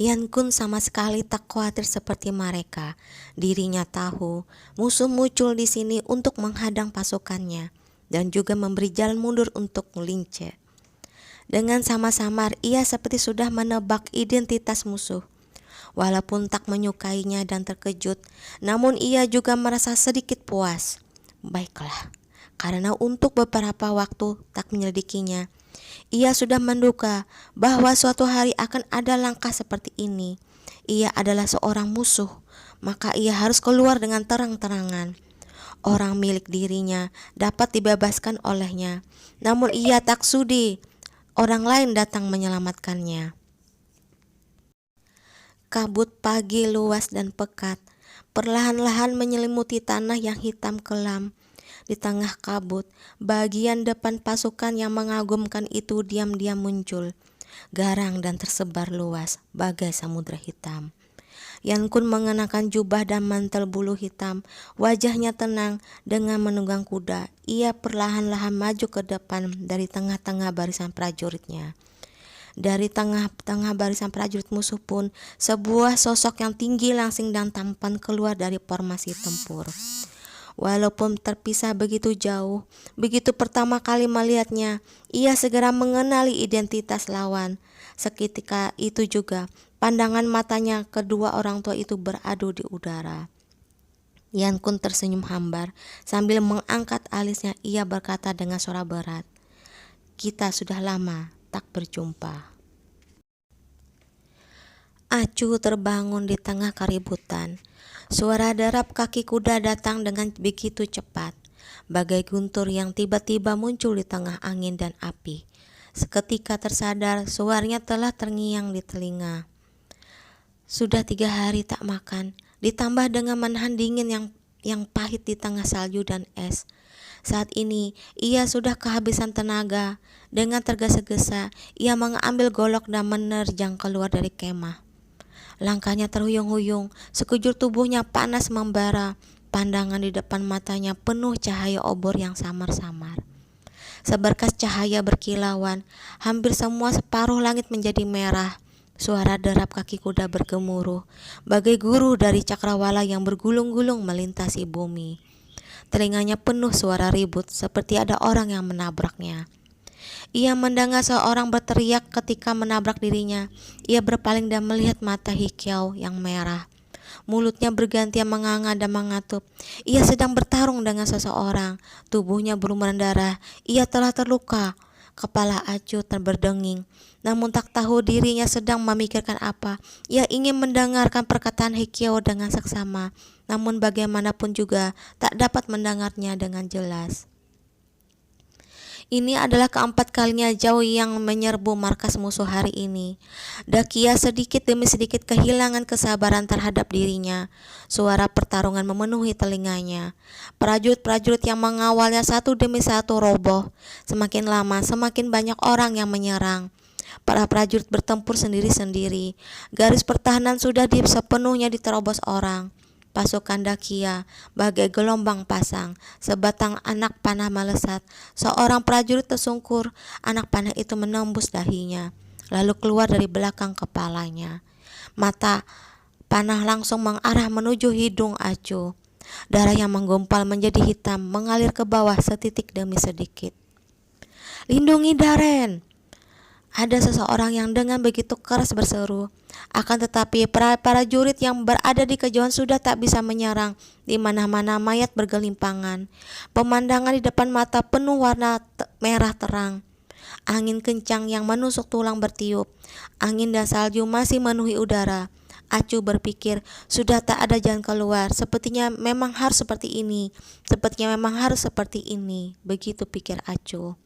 Yan Kun sama sekali tak khawatir seperti mereka. Dirinya tahu musuh muncul di sini untuk menghadang pasukannya dan juga memberi jalan mundur untuk melince. Dengan samar-samar ia seperti sudah menebak identitas musuh. Walaupun tak menyukainya dan terkejut, namun ia juga merasa sedikit puas. Baiklah, karena untuk beberapa waktu tak menyelidikinya, ia sudah menduga bahwa suatu hari akan ada langkah seperti ini. Ia adalah seorang musuh, maka ia harus keluar dengan terang-terangan. Orang milik dirinya dapat dibebaskan olehnya, namun ia tak sudi orang lain datang menyelamatkannya. Kabut pagi luas dan pekat perlahan-lahan menyelimuti tanah yang hitam kelam. Di tengah kabut, bagian depan pasukan yang mengagumkan itu diam-diam muncul, garang dan tersebar luas bagai samudra hitam. Yan Kun mengenakan jubah dan mantel bulu hitam. Wajahnya tenang dengan menunggang kuda. Ia perlahan-lahan maju ke depan dari tengah-tengah barisan prajuritnya. Dari tengah-tengah barisan prajurit musuh pun, sebuah sosok yang tinggi, langsing dan tampan keluar dari formasi tempur. Walaupun terpisah begitu jauh, begitu pertama kali melihatnya, ia segera mengenali identitas lawan. Seketika itu juga, pandangan matanya kedua orang tua itu beradu di udara. Yan Kun tersenyum hambar, sambil mengangkat alisnya ia berkata dengan suara berat, "Kita sudah lama tak berjumpa." Acu terbangun di tengah keributan. Suara derap kaki kuda datang dengan begitu cepat, bagai guntur yang tiba-tiba muncul di tengah angin dan api. Seketika tersadar, suaranya telah terngiang di telinga. Sudah 3 hari tak makan, ditambah dengan menahan dingin yang pahit di tengah salju dan es. Saat ini, ia sudah kehabisan tenaga. Dengan tergesa-gesa, ia mengambil golok dan menerjang keluar dari kemah. Langkahnya terhuyung-huyung, sekujur tubuhnya panas membara, pandangan di depan matanya penuh cahaya obor yang samar-samar. Seberkas cahaya berkilauan, hampir semua separuh langit menjadi merah. Suara derap kaki kuda bergemuruh, bagai guru dari cakrawala yang bergulung-gulung melintasi bumi. Telinganya penuh suara ribut, seperti ada orang yang menabraknya. Ia mendengar seorang berteriak ketika menabrak dirinya. Ia berpaling dan melihat mata Hikiau yang merah. Mulutnya bergantian menganga dan mengatup. Ia sedang bertarung dengan seseorang. Tubuhnya berlumuran darah. Ia telah terluka. Kepala Acu terberdenging, namun tak tahu dirinya sedang memikirkan apa. Ia ingin mendengarkan perkataan Hikiau dengan seksama, namun bagaimanapun juga tak dapat mendengarnya dengan jelas. Ini adalah keempat kalinya Zhao yang menyerbu markas musuh hari ini. Dakia sedikit demi sedikit kehilangan kesabaran terhadap dirinya. Suara pertarungan memenuhi telinganya. Prajurit-prajurit yang mengawalnya satu demi satu roboh. Semakin lama, semakin banyak orang yang menyerang. Para prajurit bertempur sendiri-sendiri. Garis pertahanan sudah sepenuhnya diterobos orang. Pasukan Dakia bagai gelombang pasang, sebatang anak panah melesat. Seorang prajurit tersungkur, anak panah itu menembus dahinya, lalu keluar dari belakang kepalanya. Mata panah langsung mengarah menuju hidung Acu. Darah yang menggumpal menjadi hitam mengalir ke bawah setitik demi sedikit. "Lindungi Daren!" Ada seseorang yang dengan begitu keras berseru. Akan tetapi para jurit yang berada di kejauhan sudah tak bisa menyerang. Di mana-mana mayat bergelimpangan. Pemandangan di depan mata penuh warna merah terang. Angin kencang yang menusuk tulang bertiup. Angin dan salju masih memenuhi udara. Acu berpikir sudah tak ada jalan keluar. Sepertinya memang harus seperti ini. Sepertinya memang harus seperti ini. Begitu pikir Acu.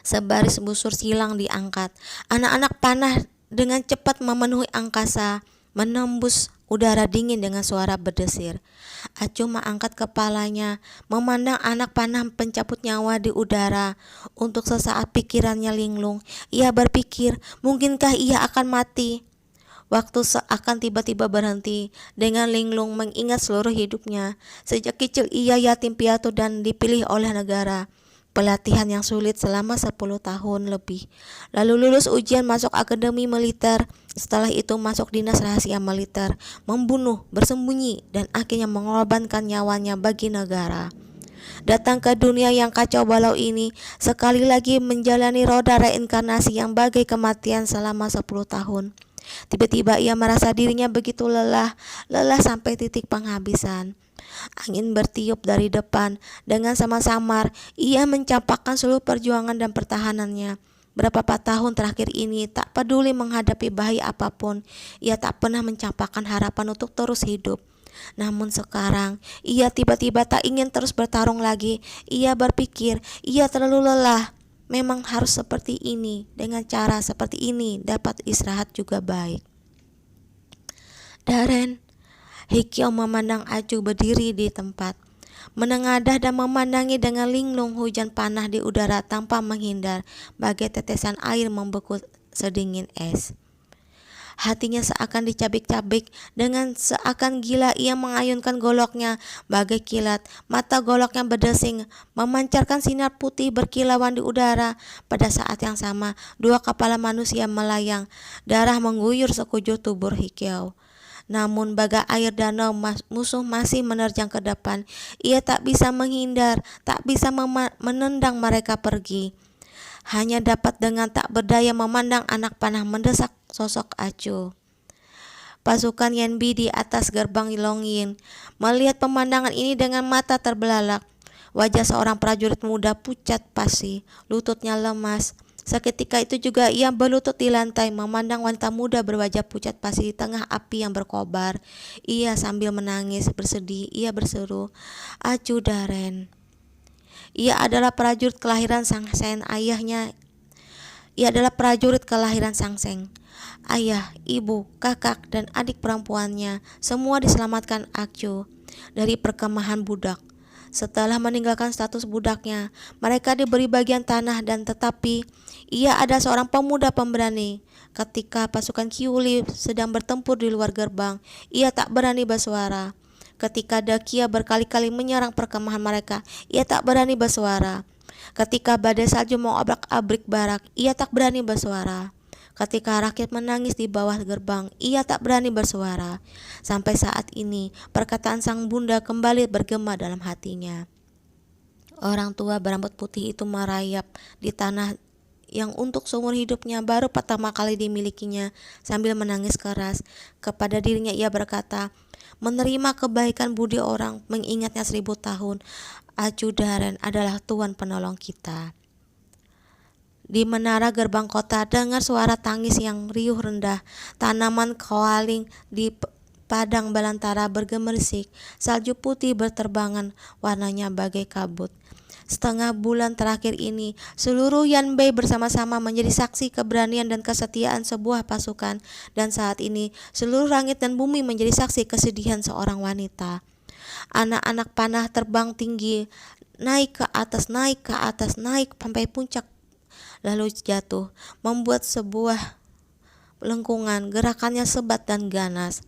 Sebaris busur silang diangkat. Anak-anak panah dengan cepat memenuhi angkasa, menembus udara dingin dengan suara berdesir. Acu mengangkat kepalanya, memandang anak panah pencabut nyawa di udara. Untuk sesaat pikirannya linglung. Ia berpikir, mungkinkah ia akan mati? Waktu seakan tiba-tiba berhenti. Dengan linglung mengingat seluruh hidupnya. Sejak kecil ia yatim piatu dan dipilih oleh negara. pelatihan yang sulit selama 10 tahun lebih. Lalu lulus ujian masuk akademi militer, setelah itu masuk dinas rahasia militer, membunuh, bersembunyi, dan akhirnya mengorbankan nyawanya bagi negara. Datang ke dunia yang kacau balau ini, sekali lagi menjalani roda reinkarnasi yang bagai kematian selama 10 tahun. Tiba-tiba ia merasa dirinya begitu lelah sampai titik penghabisan. Angin bertiup dari depan, dengan samar-samar ia mencampakkan seluruh perjuangan dan pertahanannya. Beberapa tahun terakhir ini, tak peduli menghadapi bahaya apapun, ia tak pernah mencampakkan harapan untuk terus hidup. Namun sekarang, ia tiba-tiba tak ingin terus bertarung lagi. Ia berpikir, ia terlalu lelah. Memang harus seperti ini, dengan cara seperti ini dapat istirahat juga baik. Darren, Hikyo memandang Acu berdiri di tempat, menengadah dan memandangi dengan linglung hujan panah di udara tanpa menghindar, bagai tetesan air membeku sedingin es. Hatinya seakan dicabik-cabik, dengan seakan gila ia mengayunkan goloknya bagai kilat. Mata goloknya berdesing, memancarkan sinar putih berkilauan di udara. Pada saat yang sama, dua kepala manusia melayang, darah mengguyur sekujur tubuh Hikyo. Namun bagai air danau, musuh masih menerjang ke depan. Ia tak bisa menghindar, tak bisa menendang mereka pergi. Hanya dapat dengan tak berdaya memandang anak panah mendesak sosok Acu. Pasukan Yanbi di atas gerbang Longyin melihat pemandangan ini dengan mata terbelalak. Wajah seorang prajurit muda pucat pasi, lututnya lemas. Seketika itu juga ia berlutut di lantai memandang wanita muda berwajah pucat pasi di tengah api yang berkobar. Ia sambil menangis bersedih, ia berseru, "Acu Darren." Ia adalah prajurit kelahiran Sangsen, ayahnya. Ia adalah prajurit kelahiran Sangseng. Ayah, ibu, kakak, dan adik perempuannya semua diselamatkan Acu dari perkemahan budak. Setelah meninggalkan status budaknya, mereka diberi bagian tanah dan tetapi ia ada seorang pemuda pemberani. Ketika pasukan Kyuli sedang bertempur di luar gerbang, ia tak berani bersuara. Ketika Dakia berkali-kali menyerang perkemahan mereka, ia tak berani bersuara. Ketika badai salju mengobrak-abrik barak, ia tak berani bersuara. Ketika rakyat menangis di bawah gerbang, ia tak berani bersuara. Sampai saat ini, perkataan sang bunda kembali bergema dalam hatinya. Orang tua berambut putih itu merayap di tanah yang untuk seumur hidupnya baru pertama kali dimilikinya. Sambil menangis keras, kepada dirinya ia berkata, menerima kebaikan budi orang, mengingatnya 1000 tahun. Acu Darren adalah Tuhan penolong kita. Di menara gerbang kota dengar suara tangis yang riuh rendah. Tanaman koaling di padang belantara bergemerisik. Salju putih berterbangan, warnanya bagai kabut. Setengah bulan terakhir ini, seluruh Yanbei bersama-sama menjadi saksi keberanian dan kesetiaan sebuah pasukan. Dan saat ini, seluruh langit dan bumi menjadi saksi kesedihan seorang wanita. Anak-anak panah terbang tinggi, naik ke atas, naik ke atas, naik sampai puncak, lalu jatuh, membuat sebuah lengkungan. Gerakannya sebat dan ganas.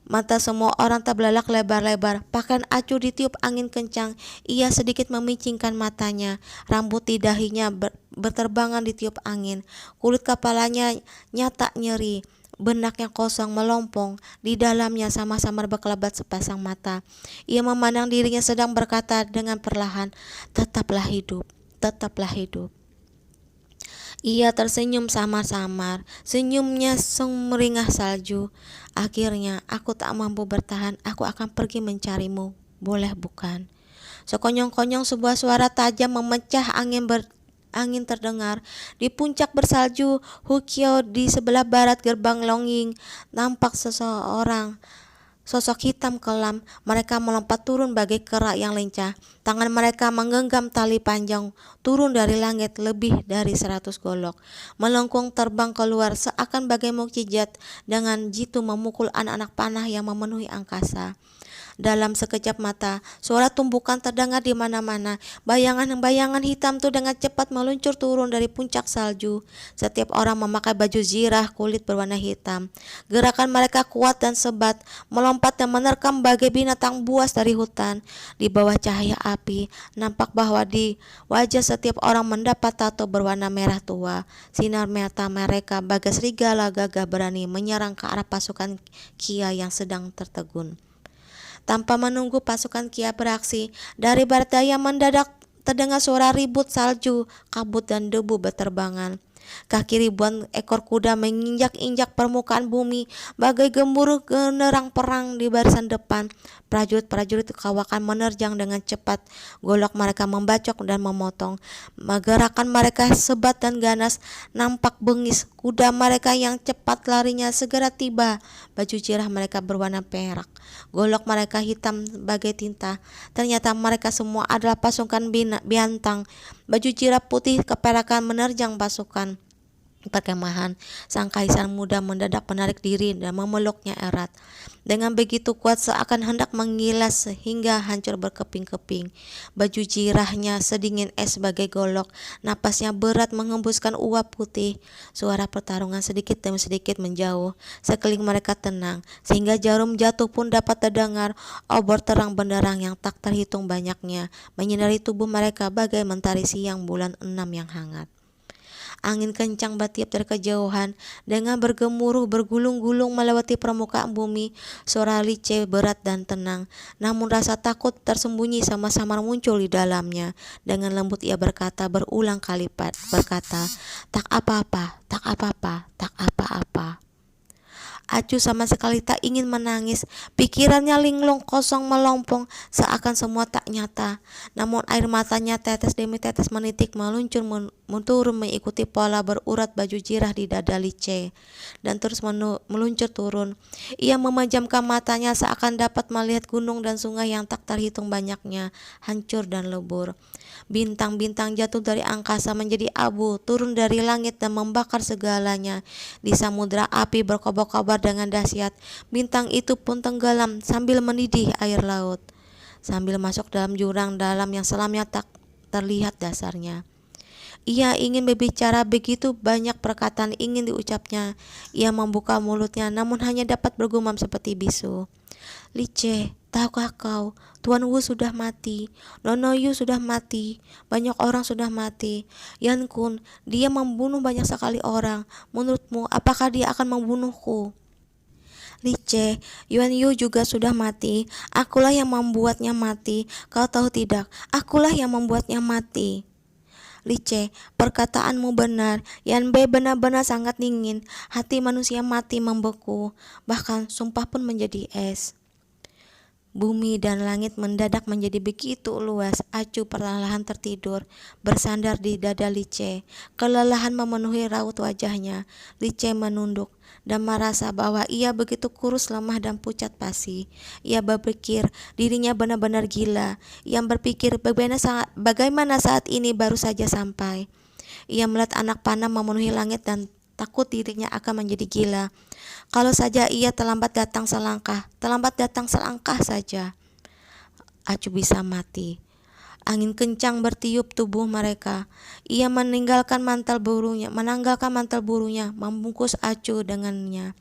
Mata semua orang terbelalak lebar-lebar. Pakaian Acu ditiup angin kencang. Ia sedikit memicingkan matanya. Rambut di dahinya berterbangan ditiup angin. Kulit kepalanya nyata nyeri. Benaknya kosong melompong. Di dalamnya sama-sama berkelebat sepasang mata. Ia memandang dirinya sedang berkata dengan perlahan, "Tetaplah hidup, tetaplah hidup." Ia tersenyum samar-samar, senyumnya sumringah salju. Akhirnya, aku tak mampu bertahan, aku akan pergi mencarimu, boleh bukan? Sekonyong-konyong sebuah suara tajam memecah angin terdengar. Di puncak bersalju, Hukyo di sebelah barat gerbang Longyin, nampak seseorang. Sosok hitam kelam, mereka melompat turun bagai kera yang lincah. Tangan mereka menggenggam tali panjang, turun dari langit lebih dari 100 golok. Melengkung terbang keluar seakan bagai mukjizat, dengan jitu memukul anak-anak panah yang memenuhi angkasa. Dalam sekejap mata, suara tumbukan terdengar di mana-mana. Bayangan-bayangan hitam itu dengan cepat meluncur turun dari puncak salju. Setiap orang memakai baju zirah kulit berwarna hitam. Gerakan mereka kuat dan sebat, melompat melompat dan menerkam bagai binatang buas dari hutan. Di bawah cahaya api, nampak bahwa di wajah setiap orang mendapat tato berwarna merah tua. Sinar mata mereka bagai serigala gagah berani menyerang ke arah pasukan Kia yang sedang tertegun. Tanpa menunggu pasukan Kia beraksi, dari barat daya mendadak terdengar suara ribut salju, kabut dan debu berterbangan. Kaki ribuan ekor kuda menginjak-injak permukaan bumi bagai gemuruh genderang perang di barisan depan. Prajurit-prajurit kawakan menerjang dengan cepat. Golok mereka membacok dan memotong. Gerakan mereka sebat dan ganas, nampak bengis. Kuda mereka yang cepat larinya segera tiba. Baju jirah mereka berwarna perak. Golok mereka hitam bagai tinta. Ternyata mereka semua adalah pasukan Biantang. Baju jirah putih keperakan menerjang pasukan perkemahan. Sang kaisar muda mendadak menarik diri dan memeluknya erat. Dengan begitu kuat seakan hendak mengilas sehingga hancur berkeping-keping. Baju jirahnya sedingin es sebagai golok. Napasnya berat mengembuskan uap putih. Suara pertarungan sedikit demi sedikit menjauh. Sekeliling mereka tenang, sehingga jarum jatuh pun dapat terdengar. Obor terang benderang yang tak terhitung banyaknya menyinari tubuh mereka bagai mentari siang bulan 6 yang hangat. Angin kencang bertiup dari kejauhan dengan bergemuruh bergulung-gulung melewati permukaan bumi. Suara Lice berat dan tenang, namun rasa takut tersembunyi sama-sama muncul di dalamnya. Dengan lembut ia berkata berulang kali berkata, "Tak apa-apa, tak apa-apa, tak apa-apa." Acu sama sekali tak ingin menangis. Pikirannya linglung, kosong, melompong, seakan semua tak nyata. Namun air matanya tetes demi tetes menitik meluncur turun mengikuti pola berurat baju jirah di dada Lice, dan terus meluncur turun. Ia memejamkan matanya seakan dapat melihat gunung dan sungai yang tak terhitung banyaknya hancur dan lebur. Bintang-bintang jatuh dari angkasa menjadi abu, turun dari langit dan membakar segalanya. Di samudra api berkobar-kobar dengan dahsyat. Bintang itu pun tenggelam sambil mendidih air laut, sambil masuk dalam jurang dalam yang selamnya tak terlihat dasarnya. Ia ingin berbicara, begitu banyak perkataan ingin diucapnya. Ia membuka mulutnya namun hanya dapat bergumam seperti bisu. "Lice, tahukah kau, Tuan Wu sudah mati, Nono Yu sudah mati, banyak orang sudah mati. Yan Kun, dia membunuh banyak sekali orang. Menurutmu, apakah dia akan membunuhku?" "Lice, Yuan Yu juga sudah mati. Akulah yang membuatnya mati. Kau tahu tidak, akulah yang membuatnya mati." "Lice, perkataanmu benar. Yan Bei benar-benar sangat dingin. Hati manusia mati membeku. Bahkan sumpah pun menjadi es." Bumi dan langit mendadak menjadi begitu luas. Acu perlahan tertidur, bersandar di dada Lice. Kelelahan memenuhi raut wajahnya. Lice menunduk dan merasa bahwa ia begitu kurus, lemah dan pucat pasi. Ia berpikir dirinya benar-benar gila. Ia berpikir bagaimana saat ini baru saja sampai. Ia melihat anak panah memenuhi langit dan takut dirinya akan menjadi gila. Kalau saja ia terlambat datang selangkah saja, Acu bisa mati. Angin kencang bertiup tubuh mereka. Ia menanggalkan mantel burunya, membungkus Acu dengannya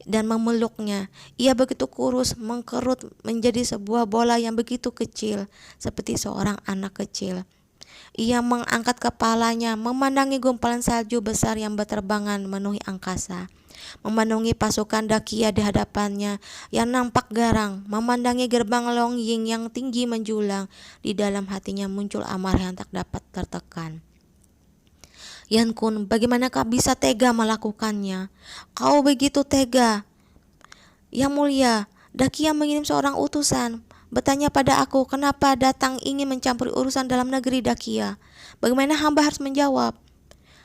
dan memeluknya. Ia begitu kurus, mengkerut menjadi sebuah bola yang begitu kecil, seperti seorang anak kecil. Ia mengangkat kepalanya, memandangi gumpalan salju besar yang berterbangan memenuhi angkasa. Memandangi pasukan Dakia di hadapannya yang nampak garang, memandangi gerbang Longying yang tinggi menjulang. Di dalam hatinya muncul amarah yang tak dapat tertekan. "Yan Kun, bagaimanakah bisa tega melakukannya? Kau begitu tega." "Yang mulia, Dakia mengirim seorang utusan, bertanya pada aku kenapa datang ingin mencampuri urusan dalam negeri Dakia. Bagaimana hamba harus menjawab?"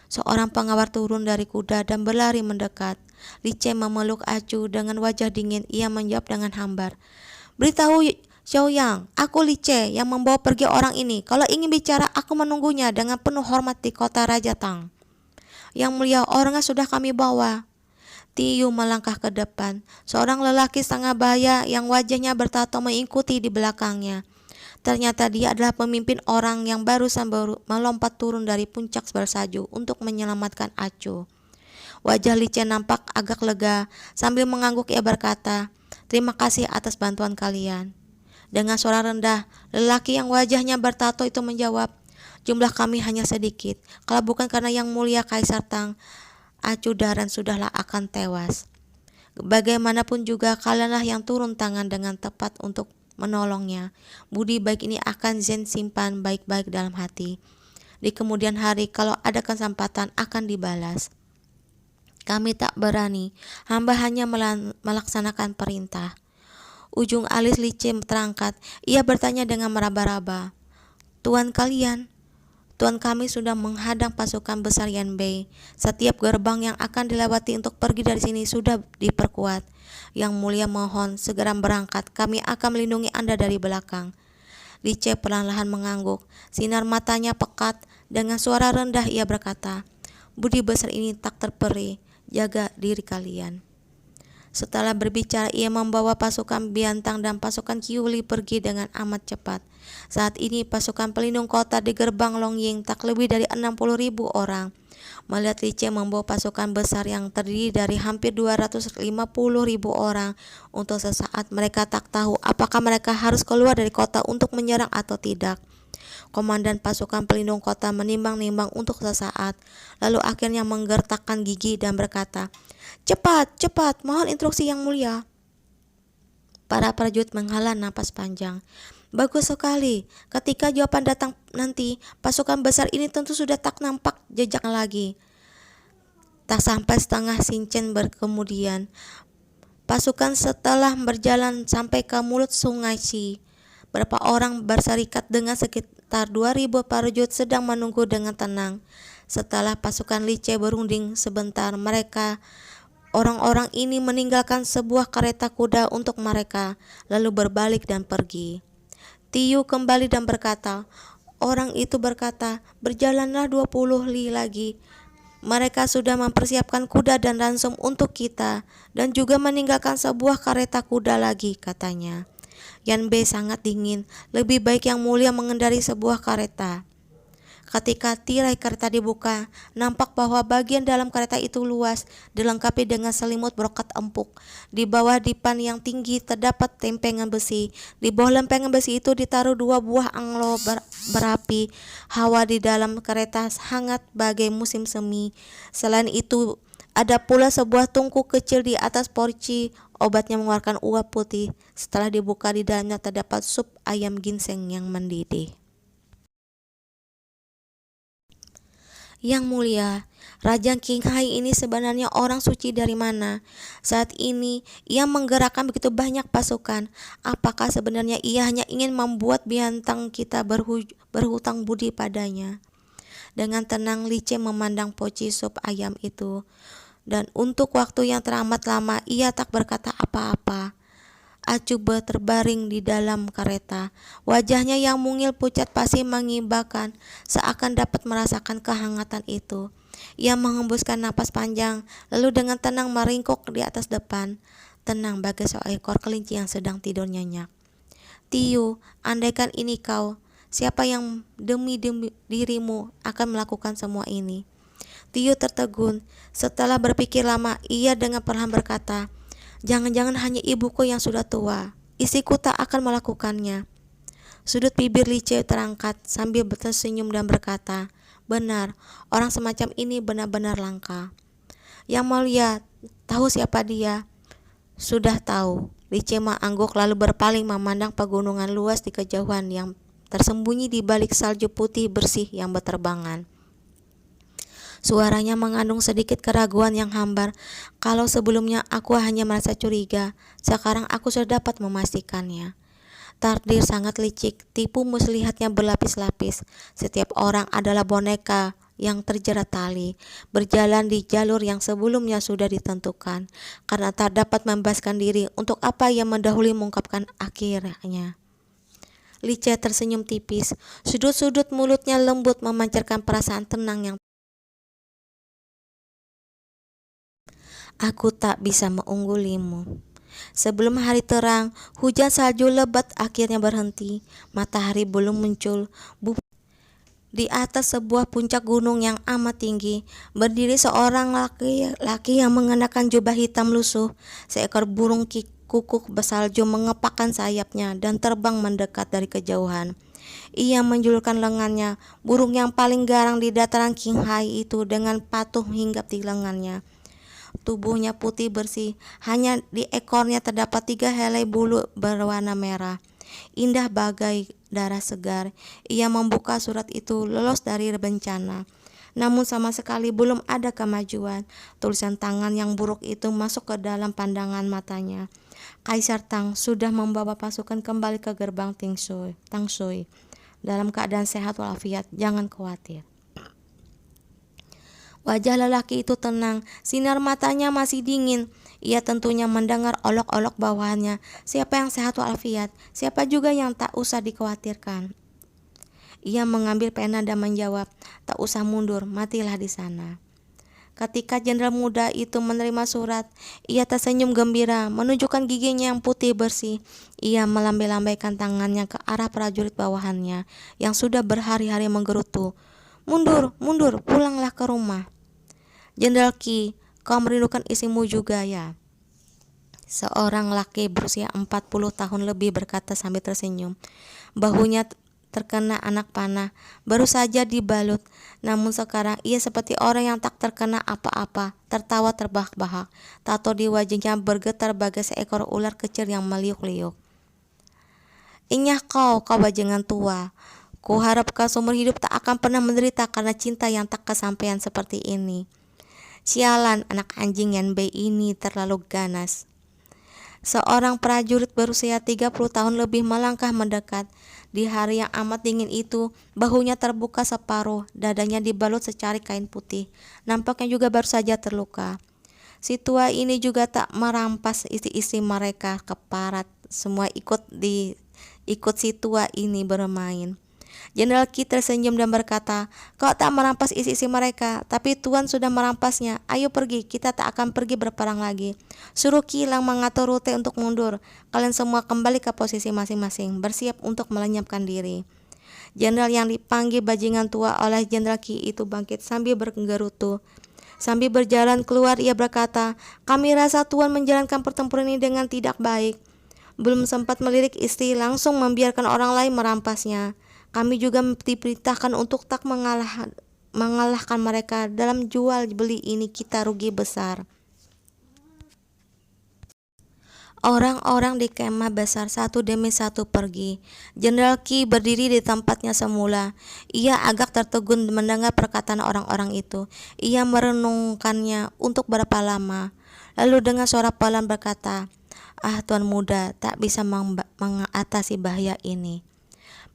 Seorang pengawal turun dari kuda dan berlari mendekat. Lice memeluk Acu dengan wajah dingin. Ia menjawab dengan hambar, "Beritahu Xiaoyang, aku Lice yang membawa pergi orang ini. Kalau ingin bicara, aku menunggunya dengan penuh hormat di kota Raja Tang." "Yang mulia, orangnya sudah kami bawa." Tiu melangkah ke depan. Seorang lelaki setengah baya yang wajahnya bertato mengikuti di belakangnya. Ternyata dia adalah pemimpin orang yang barusan melompat turun dari puncak bersalju untuk menyelamatkan Acu. Wajah Lice nampak agak lega. Sambil mengangguk ia berkata, Terima kasih atas bantuan kalian. Dengan suara rendah, lelaki yang wajahnya bertato itu menjawab, jumlah kami hanya sedikit. Kalau bukan karena Yang Mulia Kaisar Tang, Acudaran sudahlah akan tewas. Bagaimanapun juga kalianlah yang turun tangan dengan tepat untuk menolongnya. Budi baik ini akan Zen simpan baik-baik dalam hati. Di kemudian hari kalau ada kesempatan akan dibalas. Kami tak berani, hamba hanya melaksanakan perintah. Ujung alis Lice terangkat, ia bertanya dengan meraba-raba, Tuan kalian? Tuan kami sudah menghadang pasukan besar Yanbei. Setiap gerbang yang akan dilewati untuk pergi dari sini sudah diperkuat. Yang Mulia mohon segera berangkat, kami akan melindungi Anda dari belakang. Lice perlahan-lahan mengangguk, sinar matanya pekat. Dengan suara rendah ia berkata, budi besar ini tak terperi, jaga diri kalian. Setelah berbicara, ia membawa pasukan Biantang dan pasukan Qiuli pergi dengan amat cepat. Saat ini pasukan pelindung kota di gerbang Longying tak lebih dari 60.000 orang. Melihat Lice membawa pasukan besar yang terdiri dari hampir 250.000 orang, untuk sesaat mereka tak tahu apakah mereka harus keluar dari kota untuk menyerang atau tidak. Komandan pasukan pelindung kota menimbang-nimbang untuk sesaat, lalu akhirnya menggertakkan gigi dan berkata, cepat, cepat, mohon instruksi Yang Mulia. Para prajurit menghela napas panjang. Bagus sekali, ketika jawaban datang nanti, pasukan besar ini tentu sudah tak nampak jejak lagi. Tak sampai setengah sincen berkemudian, pasukan setelah berjalan sampai ke mulut sungai Shi. Berapa orang berserikat dengan sekitar 2.000 prajurit sedang menunggu dengan tenang. Setelah pasukan Lice berunding sebentar, orang-orang ini meninggalkan sebuah kereta kuda untuk mereka, lalu berbalik dan pergi. Tiu kembali dan berkata, orang itu berkata, berjalanlah 20 li lagi. Mereka sudah mempersiapkan kuda dan ransum untuk kita, dan juga meninggalkan sebuah kereta kuda lagi, katanya. Yanbei sangat dingin, lebih baik Yang Mulia mengendari sebuah kereta. Ketika tirai kereta dibuka, nampak bahwa bagian dalam kereta itu luas, dilengkapi dengan selimut brokat empuk. Di bawah dipan yang tinggi terdapat tempengan besi. Di bawah lempengan besi itu ditaruh 2 buah anglo berapi. Hawa di dalam kereta hangat bagai musim semi. Selain itu, ada pula sebuah tungku kecil di atas porci. Obatnya mengeluarkan uap putih. Setelah dibuka, di dalamnya terdapat sup ayam ginseng yang mendidih. Yang Mulia, Raja Qinghai ini sebenarnya orang suci dari mana? Saat ini ia menggerakkan begitu banyak pasukan. Apakah sebenarnya ia hanya ingin membuat Biantang kita berhutang budi padanya? Dengan tenang Lice memandang poci sup ayam itu, dan untuk waktu yang teramat lama ia tak berkata apa-apa. Acuba terbaring di dalam kereta. Wajahnya yang mungil pucat pasti mengibakan, seakan dapat merasakan kehangatan itu. Ia menghembuskan napas panjang, lalu dengan tenang meringkuk di atas depan, tenang bagai seekor kelinci yang sedang tidur nyenyak. Tiu, andaikan ini kau, siapa yang demi dirimu akan melakukan semua ini? Tiu tertegun. Setelah berpikir lama, ia dengan perlahan berkata, jangan-jangan hanya ibuku yang sudah tua. Istriku tak akan melakukannya. Sudut bibir Lice terangkat sambil tersenyum dan berkata, benar, orang semacam ini benar-benar langka. Yang Mulia, tahu siapa dia? Sudah tahu. Lice mengangguk lalu berpaling memandang pegunungan luas di kejauhan yang tersembunyi di balik salju putih bersih yang berterbangan. Suaranya mengandung sedikit keraguan yang hambar. Kalau sebelumnya aku hanya merasa curiga, sekarang aku sudah dapat memastikannya. Takdir sangat licik, tipu muslihatnya berlapis-lapis. Setiap orang adalah boneka yang terjerat tali, berjalan di jalur yang sebelumnya sudah ditentukan. Karena tak dapat membebaskan diri, untuk apa ia mendahului mengungkapkan akhirnya. Lice tersenyum tipis, sudut-sudut mulutnya lembut memancarkan perasaan tenang yang aku tak bisa mengunggulimu. Sebelum hari terang, hujan salju lebat akhirnya berhenti. Matahari belum muncul. Di atas sebuah puncak gunung yang amat tinggi, berdiri seorang laki-laki yang mengenakan jubah hitam lusuh. Seekor burung Kukuk bersalju mengepakkan sayapnya dan terbang mendekat dari kejauhan. Ia menjulurkan lengannya, burung yang paling garang di dataran Qinghai itu dengan patuh hinggap di lengannya. Tubuhnya putih bersih, hanya di ekornya terdapat 3 helai bulu berwarna merah. Indah bagai darah segar. Ia membuka surat itu lolos dari bencana. Namun sama sekali belum ada kemajuan. Tulisan tangan yang buruk itu masuk ke dalam pandangan matanya. Kaisar Tang sudah membawa pasukan kembali ke gerbang Tangshui. Dalam keadaan sehat walafiat, jangan khawatir. Wajah lelaki itu tenang, sinar matanya masih dingin. Ia tentunya mendengar olok-olok bawahannya. Siapa yang sehat walafiat, siapa juga yang tak usah dikhawatirkan. Ia mengambil pena dan menjawab, tak usah mundur, matilah di sana. Ketika jenderal muda itu menerima surat, ia tersenyum gembira, menunjukkan giginya yang putih bersih. Ia melambai-lambaikan tangannya ke arah prajurit bawahannya yang sudah berhari-hari menggerutu. Mundur, mundur, pulanglah ke rumah. Jenderal Qi, kau merindukan istrimu juga ya? Seorang laki berusia 40 tahun lebih berkata sambil tersenyum. Bahunya terkena anak panah, baru saja dibalut. Namun sekarang ia seperti orang yang tak terkena apa-apa, tertawa terbahak-bahak. Tato di wajahnya bergetar bagai seekor ular kecil yang meliuk-liuk. Inyah kau bajingan tua. Kuharap kau seumur hidup tak akan pernah menderita karena cinta yang tak kesampaian seperti ini. Sialan, anak anjing Yanbei ini terlalu ganas. Seorang prajurit berusia 30 tahun lebih melangkah mendekat. Di hari yang amat dingin itu, bahunya terbuka separuh, dadanya dibalut secari kain putih. Nampaknya juga baru saja terluka. Si tua ini juga tak merampas istri-istri mereka keparat. Semua ikut si tua ini bermain. Jenderal Qi tersenyum dan berkata, kau tak merampas isi-isi mereka, tapi Tuan sudah merampasnya. Ayo pergi, kita tak akan pergi berperang lagi. Suruh Kilang mengatur rute untuk mundur. Kalian semua kembali ke posisi masing-masing, bersiap untuk melenyapkan diri. Jenderal yang dipanggil bajingan tua oleh Jenderal Qi itu bangkit sambil bergerutu. Sambil berjalan keluar ia berkata, kami rasa Tuan menjalankan pertempuran ini dengan tidak baik. Belum sempat melirik istri, langsung membiarkan orang lain merampasnya. Kami juga diperintahkan untuk tak mengalahkan mereka. Dalam jual beli ini kita rugi besar. Orang-orang di kemah besar satu demi satu pergi. Jenderal Qi berdiri di tempatnya semula. Ia agak tertegun mendengar perkataan orang-orang itu. Ia merenungkannya untuk berapa lama. Lalu dengan suara pelan berkata, Tuan muda tak bisa mengatasi bahaya ini.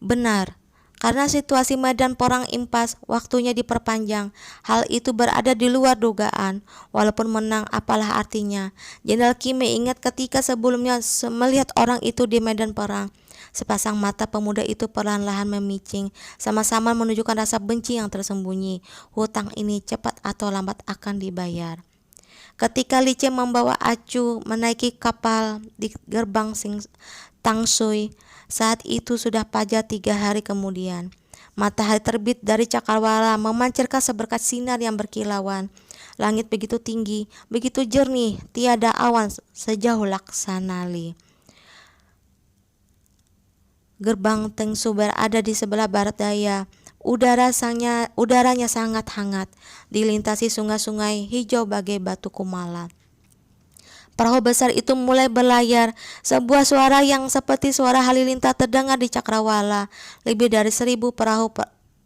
Benar. Karena situasi medan perang impas, waktunya diperpanjang. Hal itu berada di luar dugaan. Walaupun menang, apalah artinya? Jenderal Qi ingat ketika sebelumnya melihat orang itu di medan perang. Sepasang mata pemuda itu perlahan-lahan memicing, sama-sama menunjukkan rasa benci yang tersembunyi. Hutang ini cepat atau lambat akan dibayar. Ketika Li Chen membawa acu menaiki kapal di gerbang Tangshui, saat itu sudah fajar 3 hari kemudian. Matahari terbit dari cakrawala memancarkan seberkas sinar yang berkilauan. Langit begitu tinggi, begitu jernih, tiada awan sejauh laksanali. Gerbang Tangshui berada di sebelah barat daya. Udaranya sangat hangat, dilintasi sungai-sungai hijau bagai batu kumala. Perahu besar itu mulai berlayar. Sebuah suara yang seperti suara halilintar terdengar di cakrawala. Lebih dari 1000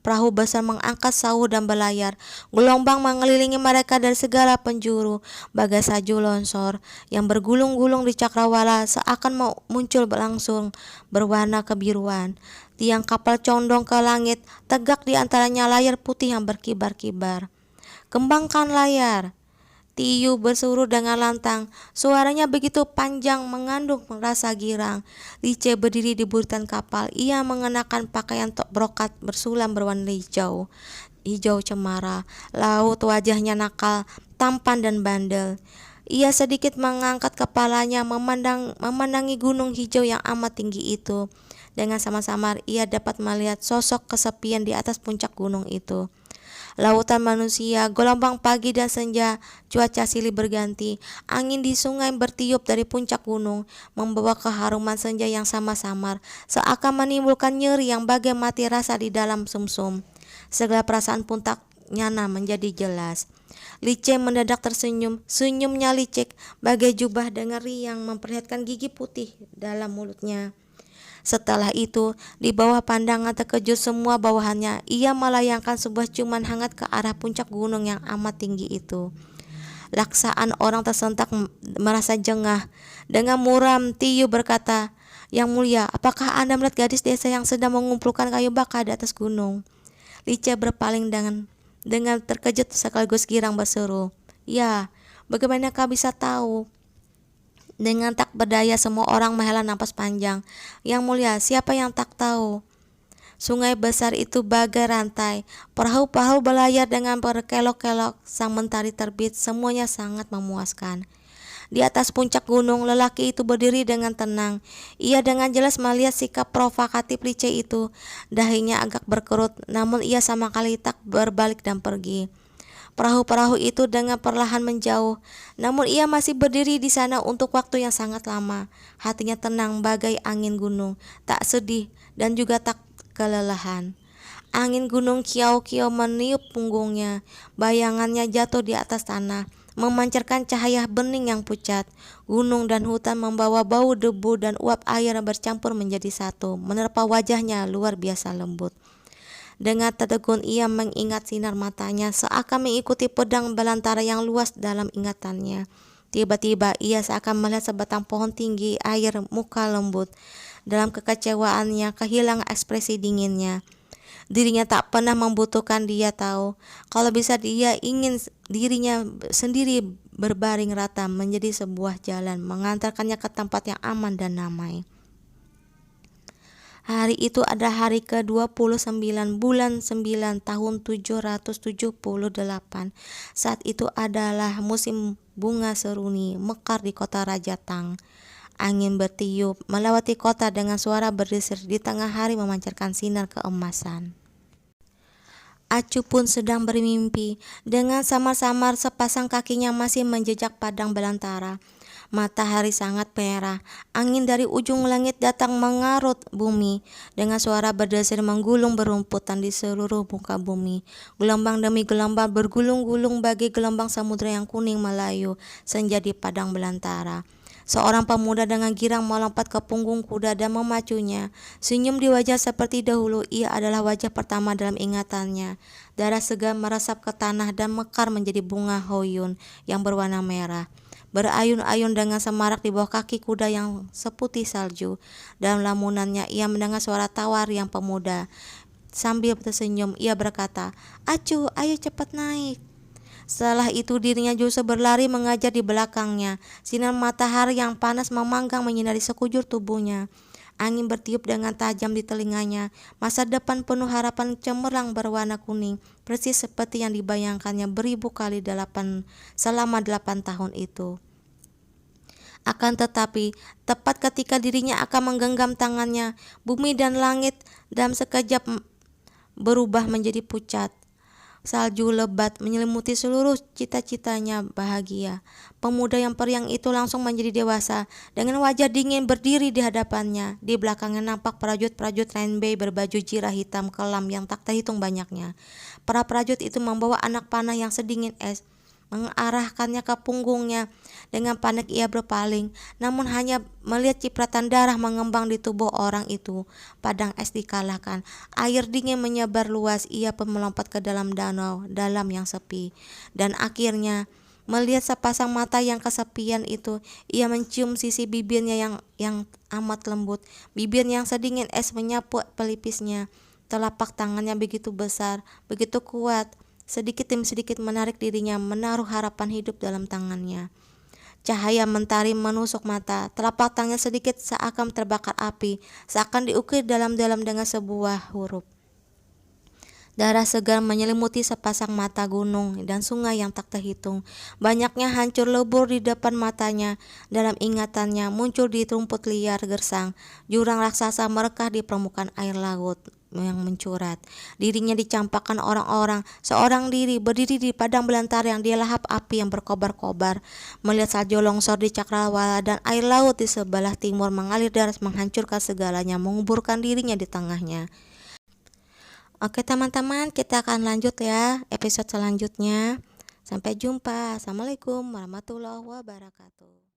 perahu besar mengangkat sauh dan berlayar. Gelombang mengelilingi mereka dari segala penjuru, bagai salju longsor yang bergulung-gulung di cakrawala seakan mau muncul langsung berwarna kebiruan. Tiang kapal condong ke langit, tegak di antaranya layar putih yang berkibar-kibar. Kembangkan layar, Tiyu bersuruh dengan lantang. Suaranya begitu panjang mengandung rasa girang. Li Chen berdiri di buritan kapal. Ia mengenakan pakaian brokat bersulam berwarna hijau cemara. Laut wajahnya nakal, tampan dan bandel. Ia sedikit mengangkat kepalanya memandangi gunung hijau yang amat tinggi itu. Dengan samar-samar ia dapat melihat sosok kesepian di atas puncak gunung itu. lautan manusia, gelombang pagi dan senja, cuaca silih berganti, angin di sungai bertiup dari puncak gunung, membawa keharuman senja yang sama-samar, seakan menimbulkan nyeri yang bagai mati rasa di dalam sumsum. Segala perasaan pun tak nyana menjadi jelas. Lice mendadak tersenyum, senyumnya licik, bagai jubah dengan riang memperlihatkan gigi putih dalam mulutnya. Setelah itu, di bawah pandangan terkejut semua bawahannya, ia melayangkan sebuah ciuman hangat ke arah puncak gunung yang amat tinggi itu. Laksaan orang tersentak merasa jengah. Dengan muram, Tiyu berkata, "Yang mulia, apakah Anda melihat gadis desa yang sedang mengumpulkan kayu bakar di atas gunung?" Lice berpaling dengan terkejut sekaligus girang berseru, "Ya, bagaimana kau bisa tahu?" Dengan tak berdaya semua orang menghela napas panjang. "Yang mulia, siapa yang tak tahu?" Sungai besar itu bagai rantai, perahu-perahu berlayar dengan berkelok-kelok, sang mentari terbit, semuanya sangat memuaskan. Di atas puncak gunung, lelaki itu berdiri dengan tenang. Ia dengan jelas melihat sikap provokatif Lice itu. Dahinya agak berkerut, namun ia sama kali tak berbalik dan pergi. Perahu-perahu itu dengan perlahan menjauh, namun ia masih berdiri di sana untuk waktu yang sangat lama. Hatinya tenang bagai angin gunung, tak sedih dan juga tak kelelahan. Angin gunung kiau-kiau meniup punggungnya, bayangannya jatuh di atas tanah, memancarkan cahaya bening yang pucat. Gunung dan hutan membawa bau debu dan uap air bercampur menjadi satu, menerpa wajahnya luar biasa lembut. Dengan tertegun ia mengingat sinar matanya, seakan mengikuti pedang belantara yang luas dalam ingatannya. Tiba-tiba ia seakan melihat sebatang pohon tinggi, air muka lembut. Dalam kekecewaannya kehilangan ekspresi dinginnya. Dirinya tak pernah membutuhkan dia tahu. Kalau bisa dia ingin dirinya sendiri berbaring rata menjadi sebuah jalan, mengantarkannya ke tempat yang aman dan damai. Hari itu ada hari ke-29 bulan 9 tahun 778. Saat itu adalah musim bunga seruni mekar di kota Raja Tang. Angin bertiup melewati kota dengan suara berdesir di tengah hari memancarkan sinar keemasan. Acu pun sedang bermimpi. Dengan samar-samar sepasang kakinya masih menjejak padang belantara. Matahari sangat merah. Angin dari ujung langit datang mengarut bumi. Dengan suara berdesir menggulung berumputan di seluruh muka bumi. Gelombang demi gelombang bergulung-gulung bagai gelombang samudera yang kuning melayu senja di padang belantara. Seorang pemuda dengan girang melompat ke punggung kuda dan memacunya. Senyum di wajah seperti dahulu, ia adalah wajah pertama dalam ingatannya. Darah segar meresap ke tanah dan mekar menjadi bunga hoyun yang berwarna merah. Berayun-ayun dengan semarak di bawah kaki kuda yang seputih salju. Dalam lamunannya ia mendengar suara tawar yang pemuda. Sambil tersenyum ia berkata, "Acu, ayo cepat naik." Setelah itu dirinya justru berlari mengajar di belakangnya. Sinar matahari yang panas memanggang menyinari sekujur tubuhnya. Angin bertiup dengan tajam di telinganya. Masa depan penuh harapan cemerlang berwarna kuning, persis seperti yang dibayangkannya beribu kali selama 8 tahun itu. Akan tetapi, tepat ketika dirinya akan menggenggam tangannya, bumi dan langit dalam sekejap berubah menjadi pucat. Salju lebat menyelimuti seluruh cita-citanya bahagia. Pemuda yang periang itu langsung menjadi dewasa. Dengan wajah dingin berdiri di hadapannya. Di belakangnya nampak prajurit-prajurit Renbei berbaju jirah hitam kelam yang tak terhitung banyaknya. Para prajurit itu membawa anak panah yang sedingin es, mengarahkannya ke punggungnya. Dengan panik ia berpaling, namun hanya melihat cipratan darah mengembang di tubuh orang itu. Padang es dikalahkan, air dingin menyebar luas. Ia pun melompat ke dalam danau dalam yang sepi. Dan akhirnya melihat sepasang mata yang kesepian itu, ia mencium sisi bibirnya yang amat lembut. Bibir yang sedingin es menyapu pelipisnya. Telapak tangannya begitu besar, begitu kuat. Sedikit demi sedikit menarik dirinya, menaruh harapan hidup dalam tangannya. Cahaya mentari menusuk mata, telapak tangannya sedikit seakan terbakar api, seakan diukir dalam-dalam dengan sebuah huruf. Darah segar menyelimuti sepasang mata gunung dan sungai yang tak terhitung. Banyaknya hancur lebur di depan matanya. Dalam ingatannya muncul di rumput liar gersang, jurang raksasa merekah di permukaan air laut. yang mencurat. Dirinya dicampakkan orang-orang, seorang diri berdiri di padang belantara yang dilahap api yang berkobar-kobar. Melihat salju longsor di cakrawala dan air laut di sebelah timur mengalir deras menghancurkan segalanya, menguburkan dirinya di tengahnya. Oke teman-teman, kita akan lanjut ya episode selanjutnya. Sampai jumpa. Assalamualaikum warahmatullahi wabarakatuh.